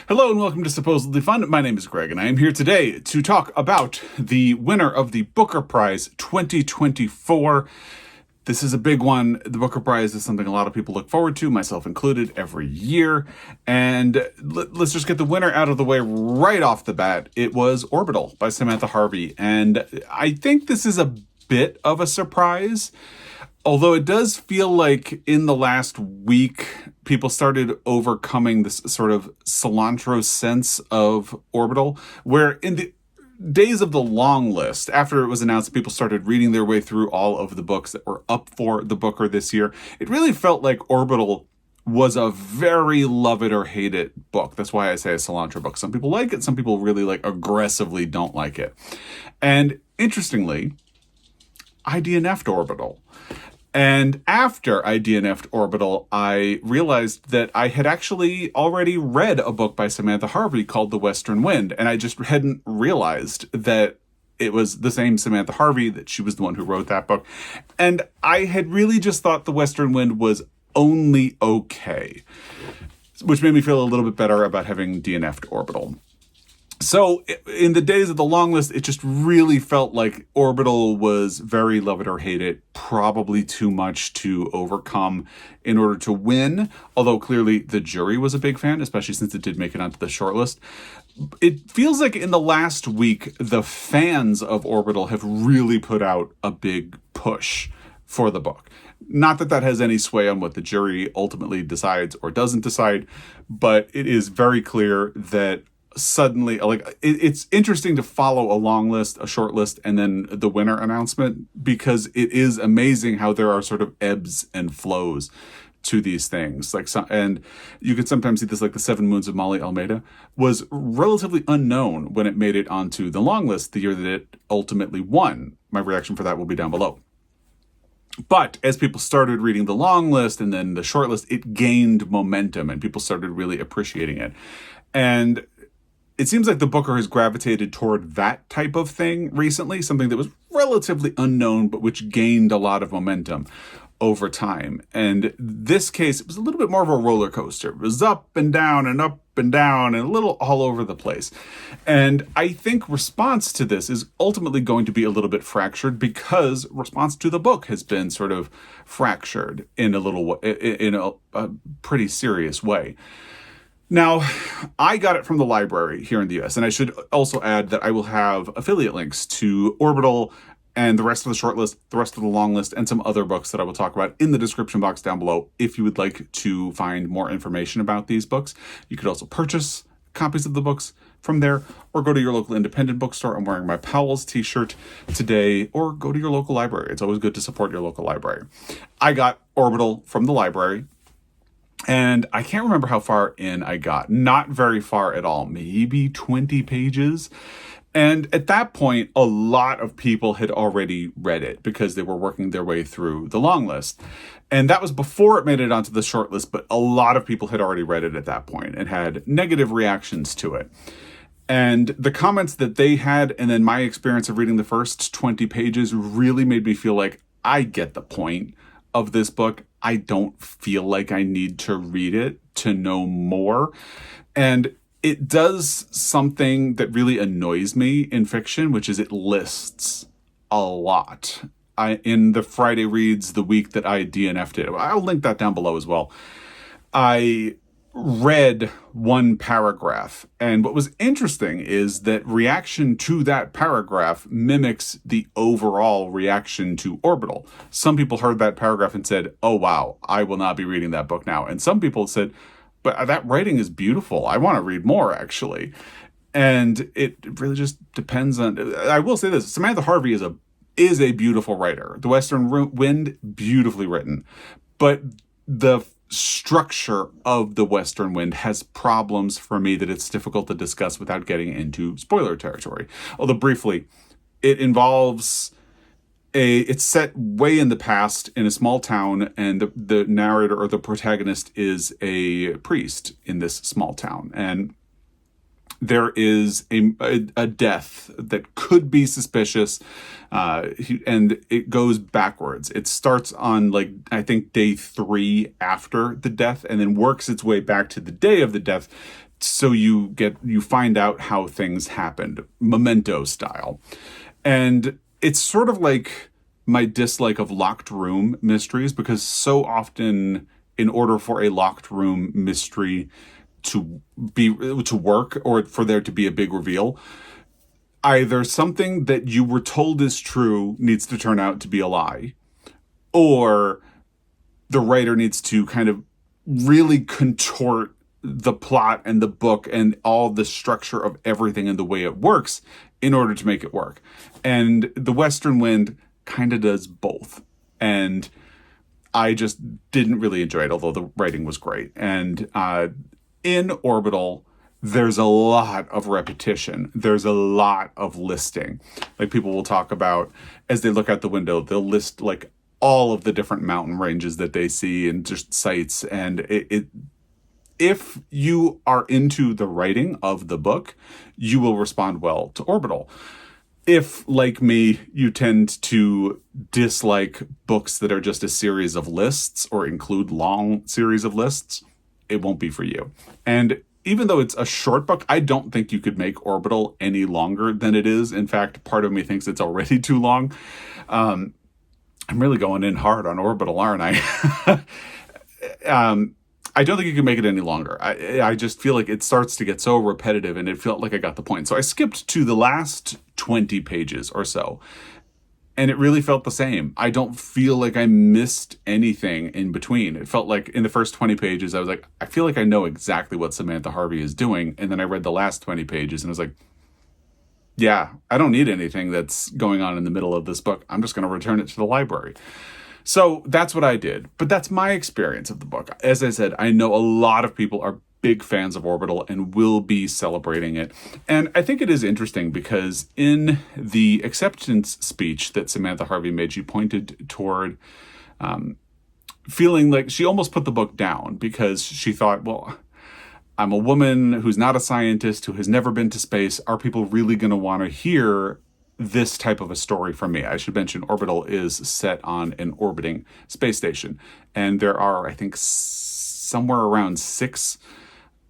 Hello and welcome to Supposedly Fun. My name is Greg and I am here today to talk about the winner of the Booker Prize 2024. This is a big one. The Booker Prize is something a lot of people look forward to, myself included, every year. And let's just get the winner out of the way right off the bat. It was Orbital by Samantha Harvey. And I think this is a bit of a surprise. Although it does feel like in the last week, people started overcoming this sort of cilantro sense of Orbital, where in the days of the Longlist, after it was announced that people started reading their way through all of the books that were up for the Booker this year, it really felt like Orbital was a very love it or hate it book. That's why I say a cilantro book. Some people like it, some people really aggressively don't like it. And interestingly, I DNF'd Orbital. And after I DNF'd Orbital, I realized that I had actually already read a book by Samantha Harvey called The Western Wind, and I just hadn't realized that it was the same Samantha Harvey, that she was the one who wrote that book. And I had really just thought The Western Wind was only okay, which made me feel a little bit better about having DNF'd Orbital. So in the days of the Longlist, it just really felt like Orbital was very love it or hate it, probably too much to overcome in order to win. Although clearly the jury was a big fan, especially since it did make it onto the shortlist. It feels like in the last week, the fans of Orbital have really put out a big push for the book. Not that that has any sway on what the jury ultimately decides or doesn't decide, but it is very clear that suddenly, it's interesting to follow a long list, a short list, and then the winner announcement, because it is amazing how there are sort of ebbs and flows to these things. And you can sometimes see this, like the Seven Moons of Molly Almeida was relatively unknown when it made it onto the long list the year that it ultimately won. My reaction for that will be down below. But as people started reading the long list and then the short list, it gained momentum and people started really appreciating it. And it seems like the Booker has gravitated toward that type of thing recently, something that was relatively unknown, but which gained a lot of momentum over time. And this case, it was a little bit more of a roller coaster. It was up and down and up and down and a little all over the place. And I think response to this is ultimately going to be a little bit fractured because response to the book has been sort of fractured in a pretty serious way. Now, I got it from the library here in the US, and I should also add that I will have affiliate links to Orbital and the rest of the shortlist, the rest of the long list, and some other books that I will talk about in the description box down below if you would like to find more information about these books. You could also purchase copies of the books from there, or go to your local independent bookstore. I'm wearing my Powell's t-shirt today, or go to your local library. It's always good to support your local library. I got Orbital from the library. And I can't remember how far in I got. Not very far at all. Maybe 20 pages. And at that point, a lot of people had already read it because they were working their way through the long list. And that was before it made it onto the short list, but a lot of people had already read it at that point and had negative reactions to it. And the comments that they had, and then my experience of reading the first 20 pages really made me feel like I get the point of this book. I don't feel like I need to read it to know more. And it does something that really annoys me in fiction, which is it lists a lot. In the Friday Reads the week that I DNF'd it, I'll link that down below as well. I read one paragraph, and what was interesting is that reaction to that paragraph mimics the overall reaction to Orbital. Some people heard that paragraph and said, oh wow, I will not be reading that book now. And some people said, but that writing is beautiful, I want to read more actually. And it really just depends on, I will say this, Samantha Harvey is a beautiful writer. The Western Wind, beautifully written, but the structure of The Western Wind has problems for me that it's difficult to discuss without getting into spoiler territory. Although briefly, it involves it's set way in the past in a small town, and the narrator or the protagonist is a priest in this small town. And there is a death that could be suspicious, and it goes backwards. It starts on, I think, day 3 after the death, and then works its way back to the day of the death so you find out how things happened, Memento style. And it's sort of like my dislike of locked room mysteries, because so often, in order for a locked room mystery to work, or for there to be a big reveal, either something that you were told is true needs to turn out to be a lie, or the writer needs to kind of really contort the plot and the book and all the structure of everything and the way it works in order to make it work. And The Western Wind kind of does both. And I just didn't really enjoy it, although the writing was great. And in Orbital, there's a lot of repetition. There's a lot of listing. Like, people will talk about, as they look out the window, they'll list like all of the different mountain ranges that they see and just sights. And if you are into the writing of the book, you will respond well to Orbital. If, like me, you tend to dislike books that are just a series of lists or include long series of lists, it won't be for you. And even though it's a short book, I don't think you could make Orbital any longer than it is. In fact, part of me thinks it's already too long. I'm really going in hard on Orbital, aren't I? I don't think you can make it any longer. I just feel like it starts to get so repetitive, and it felt like I got the point. So I skipped to the last 20 pages or so, and it really felt the same. I don't feel like I missed anything in between. It felt like in the first 20 pages, I was like, I feel like I know exactly what Samantha Harvey is doing. And then I read the last 20 pages and I was like, yeah, I don't need anything that's going on in the middle of this book. I'm just going to return it to the library. So that's what I did. But that's my experience of the book. As I said, I know a lot of people are big fans of Orbital and will be celebrating it. And I think it is interesting because in the acceptance speech that Samantha Harvey made, she pointed toward feeling like she almost put the book down because she thought, well, I'm a woman who's not a scientist, who has never been to space. Are people really going to want to hear this type of a story from me? I should mention Orbital is set on an orbiting space station. And there are, I think, somewhere around 6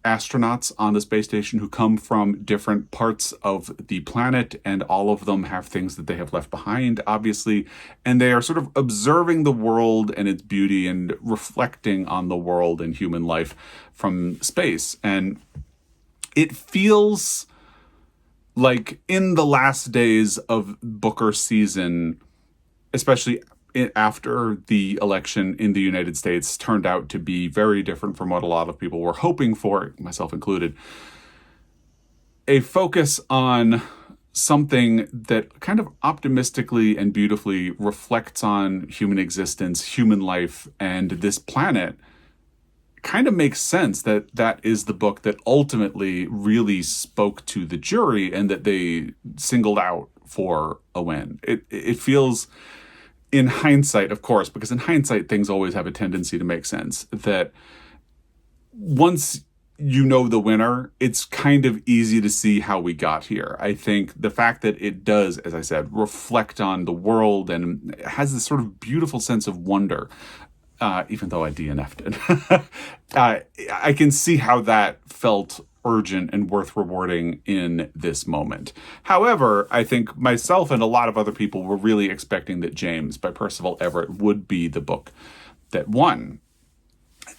astronauts on the space station who come from different parts of the planet, and all of them have things that they have left behind, obviously, and they are sort of observing the world and its beauty and reflecting on the world and human life from space. And it feels like in the last days of Booker season, especially after the election in the United States turned out to be very different from what a lot of people were hoping for, myself included, a focus on something that kind of optimistically and beautifully reflects on human existence, human life, and this planet kind of makes sense that that is the book that ultimately really spoke to the jury and that they singled out for a win. It feels, in hindsight, of course, because in hindsight, things always have a tendency to make sense, that once you know the winner, it's kind of easy to see how we got here. I think the fact that it does, as I said, reflect on the world and has this sort of beautiful sense of wonder, even though I DNF'd it, I can see how that felt urgent and worth rewarding in this moment. However, I think myself and a lot of other people were really expecting that James by Percival Everett would be the book that won.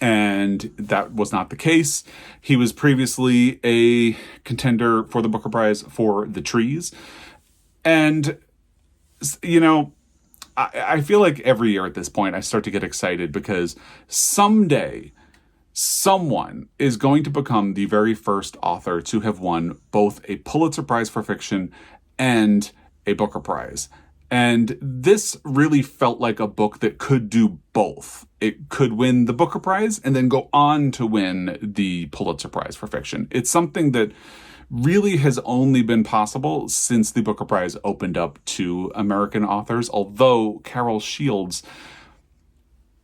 And that was not the case. He was previously a contender for the Booker Prize for The Trees. And, you know, I feel like every year at this point I start to get excited because someday someone is going to become the very first author to have won both a Pulitzer Prize for fiction and a Booker Prize. And this really felt like a book that could do both. It could win the Booker Prize and then go on to win the Pulitzer Prize for fiction. It's something that really has only been possible since the Booker Prize opened up to American authors, although Carol Shields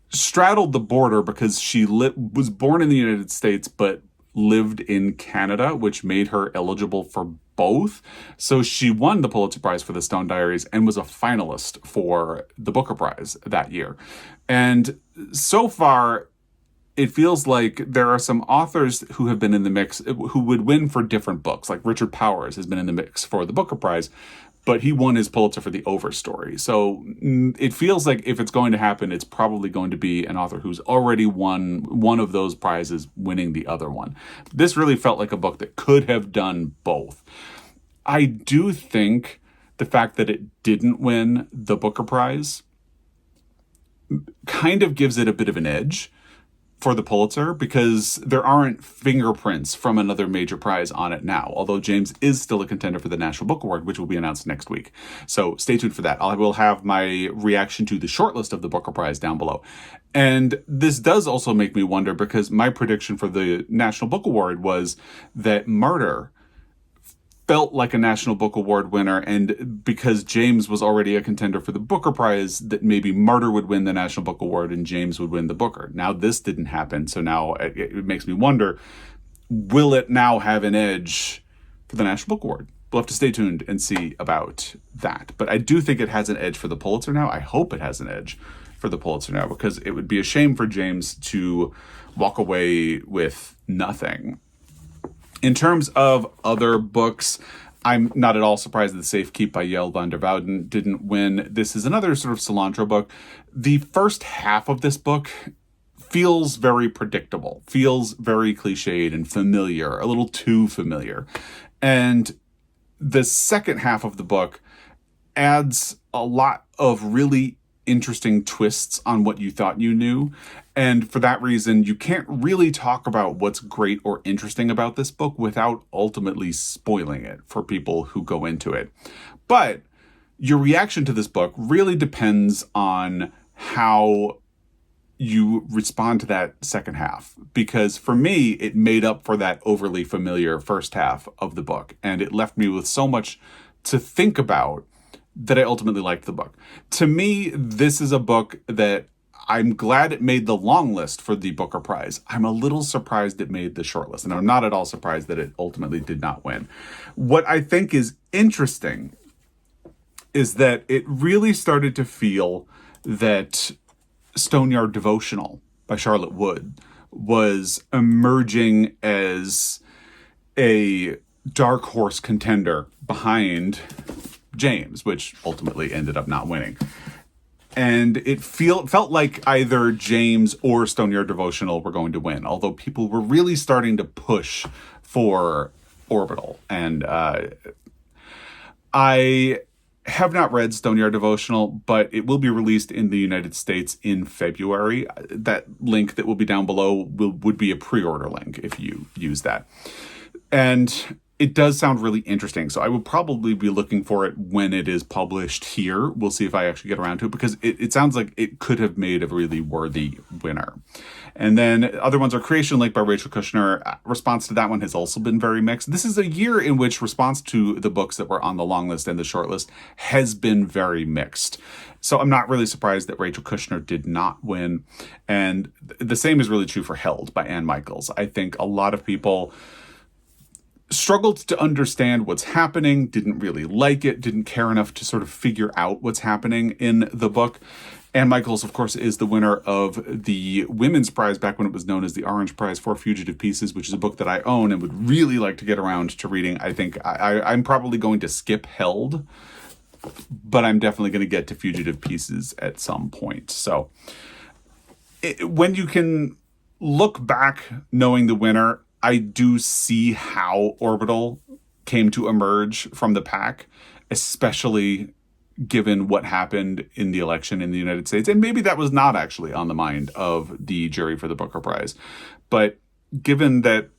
straddled the border because she was born in the United States but lived in Canada, which made her eligible for both. So she won the Pulitzer Prize for The Stone Diaries and was a finalist for the Booker Prize that year. And so far, it feels like there are some authors who have been in the mix who would win for different books. Like Richard Powers has been in the mix for the Booker Prize, but he won his Pulitzer for The Overstory. So it feels like if it's going to happen, it's probably going to be an author who's already won one of those prizes winning the other one. This really felt like a book that could have done both. I do think the fact that it didn't win the Booker Prize kind of gives it a bit of an edge for the Pulitzer, because there aren't fingerprints from another major prize on it now, although James is still a contender for the National Book Award, which will be announced next week. So stay tuned for that. I will have my reaction to the shortlist of the Booker Prize down below. And this does also make me wonder, because my prediction for the National Book Award was that Murder felt like a National Book Award winner, and because James was already a contender for the Booker Prize, that maybe Murder would win the National Book Award and James would win the Booker. Now this didn't happen, so now it makes me wonder, will it now have an edge for the National Book Award? We'll have to stay tuned and see about that. But I do think it has an edge for the Pulitzer now. I hope it has an edge for the Pulitzer now, because it would be a shame for James to walk away with nothing. In terms of other books, I'm not at all surprised that The Safe Keep by Yael van der Wouden didn't win. This is another sort of cilantro book. The first half of this book feels very predictable, feels very cliched and familiar, a little too familiar. And the second half of the book adds a lot of really interesting twists on what you thought you knew. And for that reason, you can't really talk about what's great or interesting about this book without ultimately spoiling it for people who go into it. But your reaction to this book really depends on how you respond to that second half. Because for me, it made up for that overly familiar first half of the book. And it left me with so much to think about that I ultimately liked the book. To me, this is a book that I'm glad it made the Longlist for the Booker Prize. I'm a little surprised it made the shortlist, and I'm not at all surprised that it ultimately did not win. What I think is interesting is that it really started to feel that Stoneyard Devotional by Charlotte Wood was emerging as a dark horse contender behind James, which ultimately ended up not winning. And it felt like either James or Stoneyard Devotional were going to win, although people were really starting to push for Orbital. And I have not read Stoneyard Devotional, but it will be released in the United States in February. That link that will be down below would be a pre-order link if you use that. And it does sound really interesting, so I will probably be looking for it when it is published here. We'll see if I actually get around to it, because it sounds like it could have made a really worthy winner. And then other ones are Creation Lake by Rachel Kushner. Response to that one has also been very mixed. This is a year in which response to the books that were on the long list and the short list has been very mixed. So I'm not really surprised that Rachel Kushner did not win. And the same is really true for Held by Ann Michaels. I think a lot of people struggled to understand what's happening, didn't really like it, didn't care enough to sort of figure out what's happening in the book. Ann Michaels, of course, is the winner of the Women's Prize back when it was known as the Orange Prize for Fugitive Pieces, which is a book that I own and would really like to get around to reading. I think I'm probably going to skip Held, but I'm definitely going to get to Fugitive Pieces at some point. So when you can look back knowing the winner, I do see how Orbital came to emerge from the pack, especially given what happened in the election in the United States. And maybe that was not actually on the mind of the jury for the Booker Prize. But given that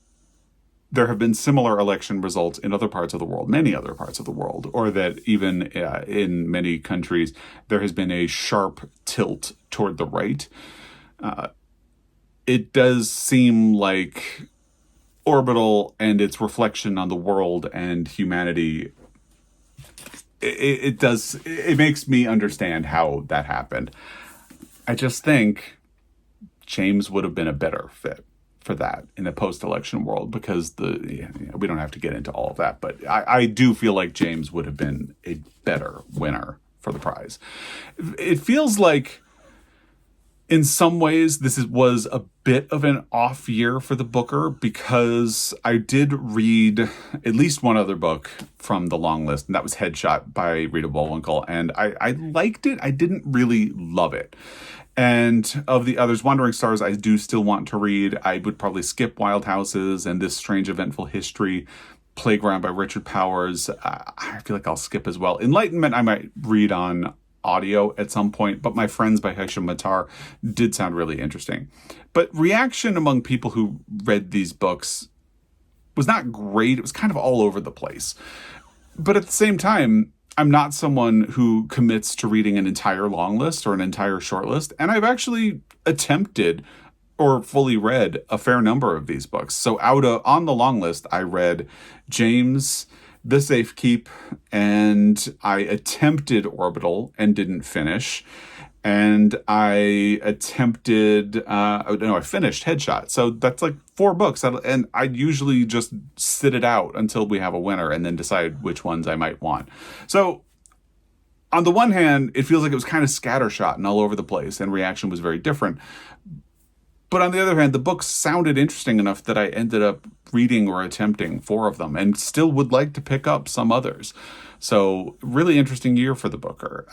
there have been similar election results in other parts of the world, many other parts of the world, or that even in many countries, there has been a sharp tilt toward the right, it does seem like Orbital and its reflection on the world and humanity, it makes me understand how that happened. I just think James would have been a better fit for that in the post-election world, because we don't have to get into all of that, but I do feel like James would have been a better winner for the prize. It feels like In some ways, was a bit of an off year for the Booker because I did read at least one other book from the long list, and that was Headshot by Rita Bullwinkle, and I liked it. I didn't really love it. And of the others, Wandering Stars, I do still want to read. I would probably skip Wild Houses and This Strange Eventful History. Playground by Richard Powers, I feel like I'll skip as well. Enlightenment, I might read on audio at some point, but My Friends by Hisham Matar did sound really interesting. But reaction among people who read these books was not great. It was kind of all over the place. But at the same time, I'm not someone who commits to reading an entire long list or an entire short list, and I've actually attempted or fully read a fair number of these books. So on the long list, I read James, The Safe Keep, and I attempted Orbital and didn't finish. And I attempted, I finished Headshot. So that's like 4 books. And I usually just sit it out until we have a winner and then decide which ones I might want. So on the one hand, it feels like it was kind of scattershot and all over the place, and reaction was very different. But on the other hand, the books sounded interesting enough that I ended up reading or attempting 4 of them and still would like to pick up some others. So really interesting year for the Booker.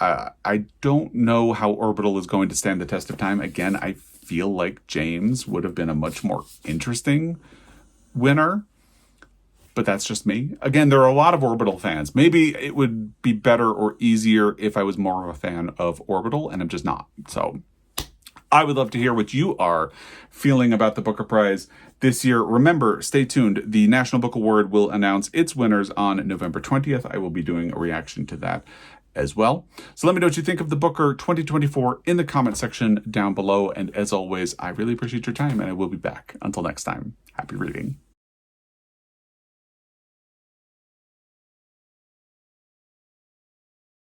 I don't know how Orbital is going to stand the test of time. Again, I feel like James would have been a much more interesting winner, but that's just me. Again, there are a lot of Orbital fans. Maybe it would be better or easier if I was more of a fan of Orbital, and I'm just not. So I would love to hear what you are feeling about the Booker Prize this year. Remember, stay tuned. The National Book Award will announce its winners on November 20th. I will be doing a reaction to that as well. So let me know what you think of the Booker 2024 in the comment section down below. And as always, I really appreciate your time, and I will be back. Until next time, happy reading.